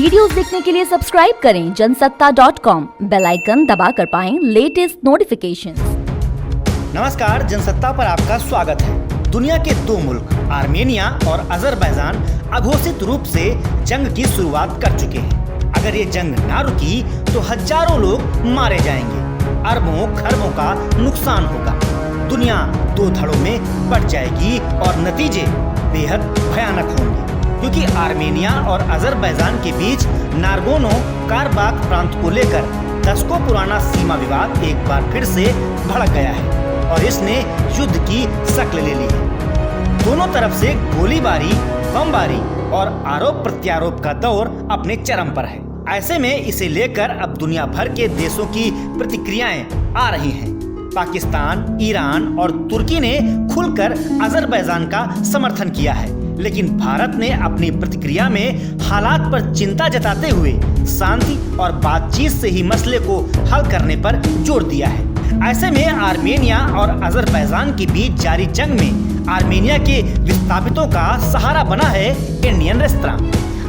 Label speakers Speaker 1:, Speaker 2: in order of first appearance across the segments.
Speaker 1: Videos देखने के लिए सब्सक्राइब करें जनसत्ता.com, बेल आइकन दबाकर पाएं लेटेस्ट नोटिफिकेशंस।
Speaker 2: नमस्कार, जनसत्ता पर आपका स्वागत है। दुनिया के दो मुल्क आर्मेनिया और अजरबैजान अघोषित रूप से जंग की शुरुआत कर चुके हैं। अगर ये जंग ना रुकी तो हजारों लोग मारे जाएंगे, अरबों खरबों का नुकसान होगा, दुनिया दो धड़ों में बढ़ जाएगी और नतीजे बेहद भयानक होंगे। क्योंकि आर्मेनिया और अजरबैजान के बीच नारगोनो कारबाख प्रांत को लेकर दशकों पुराना सीमा विवाद एक बार फिर से भड़क गया है और इसने युद्ध की शक्ल ले ली है। दोनों तरफ से गोलीबारी, बमबारी और आरोप प्रत्यारोप का दौर अपने चरम पर है। ऐसे में इसे लेकर अब दुनिया भर के देशों की प्रतिक्रियाएं आ रही हैं। पाकिस्तान, ईरान और तुर्की ने खुलकर अजरबैजान का समर्थन किया है, लेकिन भारत ने अपनी प्रतिक्रिया में हालात पर चिंता जताते हुए शांति और बातचीत से ही मसले को हल करने पर जोर दिया है। ऐसे में आर्मेनिया और अजरबैजान के बीच जारी जंग में आर्मेनिया के विस्थापितों का सहारा बना है इंडियन रेस्तरां।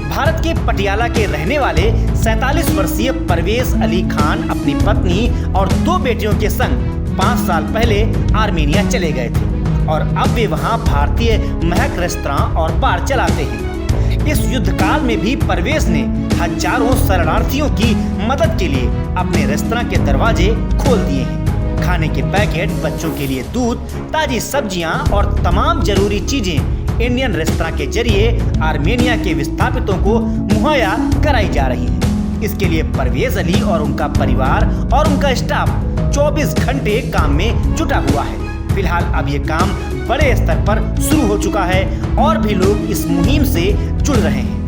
Speaker 2: भारत के पटियाला के रहने वाले 47 वर्षीय परवेज अली खान अपनी पत्नी और दो बेटियों के संग 5 साल पहले आर्मेनिया चले गए थे और अब वे वहां भारतीय महक रेस्तरां और बार चलाते हैं। इस युद्ध काल में भी परवेज ने हजारों शरणार्थियों की मदद के लिए अपने रेस्तरां के दरवाजे खोल दिए हैं। खाने के पैकेट, बच्चों के लिए दूध, ताजी सब्जियां और तमाम जरूरी चीजें इंडियन रेस्तरां के जरिए आर्मेनिया के विस्थापितों को मुहैया कराई जा रही है। इसके लिए परवेज अली और उनका परिवार और उनका स्टाफ 24 घंटे काम में जुटा हुआ है। फिलहाल अब ये काम बड़े स्तर पर शुरू हो चुका है और भी लोग इस मुहिम से जुड़ रहे हैं।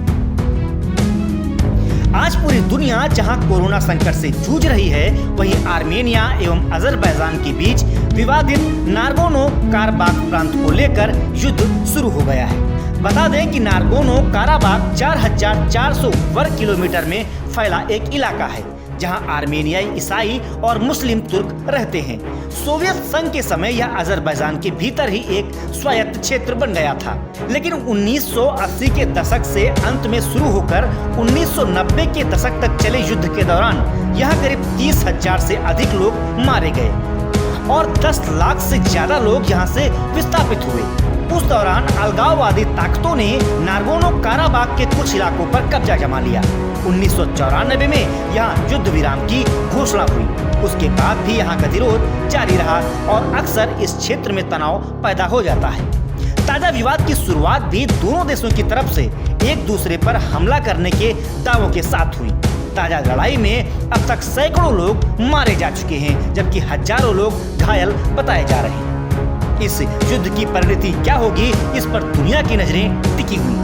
Speaker 2: आज पूरी दुनिया जहां कोरोना संकट से जूझ रही है, वहीं आर्मेनिया एवं अजरबैजान के बीच विवादित नारगोनो कारबाख प्रांत को लेकर युद्ध शुरू हो गया है। बता दें कि नारगोनो काराबाख 4400 वर्ग किलोमीटर में फैला एक इलाका है, जहां आर्मेनियाई, ईसाई और मुस्लिम तुर्क रहते हैं। सोवियत संघ के समय यह अजरबैजान के भीतर ही एक स्वायत्त क्षेत्र बन गया था, लेकिन 1980 के दशक से अंत में शुरू होकर 1990 के दशक तक चले युद्ध के दौरान यहाँ करीब 30,000 से अधिक लोग मारे गए और 10 लाख से ज्यादा लोग यहाँ से विस्थापित हुए। उस दौरान अलगाववादी ताकतों ने नारगोनो काराबाख के कुछ इलाकों पर कब्जा जमा लिया। 1994 में यहाँ युद्ध विराम की घोषणा हुई। उसके बाद भी यहाँ गतिरोध जारी रहा और अक्सर इस क्षेत्र में तनाव पैदा हो जाता है। ताजा विवाद की शुरुआत भी दोनों देशों की तरफ से एक दूसरे पर हमला करने के दावों के साथ हुई। ताजा लड़ाई में अब तक सैकड़ों लोग मारे जा चुके हैं, जबकि हजारों लोग घायल बताए जा रहे हैं। इस युद्ध की परिणति क्या होगी, इस पर दुनिया की नजरें टिकी हुई।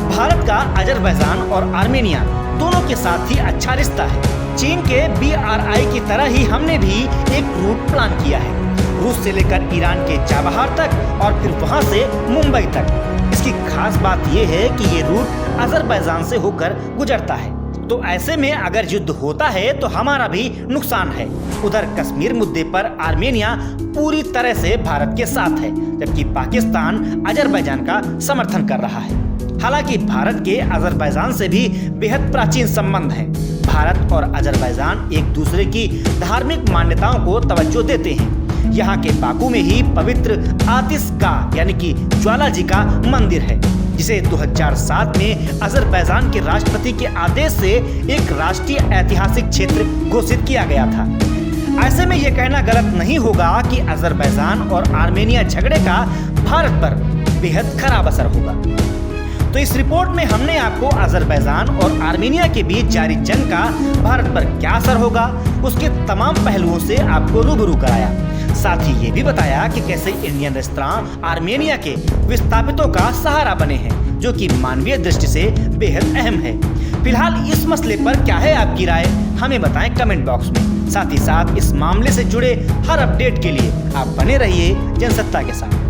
Speaker 2: भारत का अजरबैजान और आर्मेनिया दोनों के साथ ही अच्छा रिश्ता है। चीन के BRI की तरह ही हमने भी एक रूट प्लान किया है, रूस से लेकर ईरान के चाबहार तक और फिर वहां से मुंबई तक। इसकी खास बात यह है कि ये रूट अजरबैजान से होकर गुजरता है, तो ऐसे में अगर युद्ध होता है तो हमारा भी नुकसान है। उधर कश्मीर मुद्दे पर आर्मेनिया पूरी तरह से भारत के साथ है, जबकि पाकिस्तान अजरबैजान का समर्थन कर रहा है। हालांकि भारत के अजरबैजान से भी बेहद प्राचीन संबंध हैं। भारत और अजरबैजान एक दूसरे की धार्मिक मान्यताओं को तवज्जो देते हैं। यहाँ के बाकू में ही पवित्र आतिश गाह यानी कि ज्वाला जी का मंदिर है, जिसे 2007 में अजरबैजान के राष्ट्रपति के आदेश से एक राष्ट्रीय ऐतिहासिक क्षेत्र घोषित किया गया था। ऐसे में यह कहना गलत नहीं होगा कि अजरबैजान और आर्मेनिया झगड़े का भारत पर बेहद खराब असर होगा। तो इस रिपोर्ट में हमने आपको अजरबैजान और आर्मेनिया के बीच जारी जंग का भारत पर क्या असर होगा, उसके तमाम पहलुओं से आपको रूबरू कराया। साथ ही ये भी बताया कि कैसे इंडियन रेस्तरां आर्मेनिया के विस्थापितों का सहारा बने हैं, जो कि मानवीय दृष्टि से बेहद अहम है। फिलहाल इस मसले पर क्या है आपकी राय, हमें बताएं कमेंट बॉक्स में। साथ ही साथ इस मामले से जुड़े हर अपडेट के लिए आप बने रहिए जनसत्ता के साथ।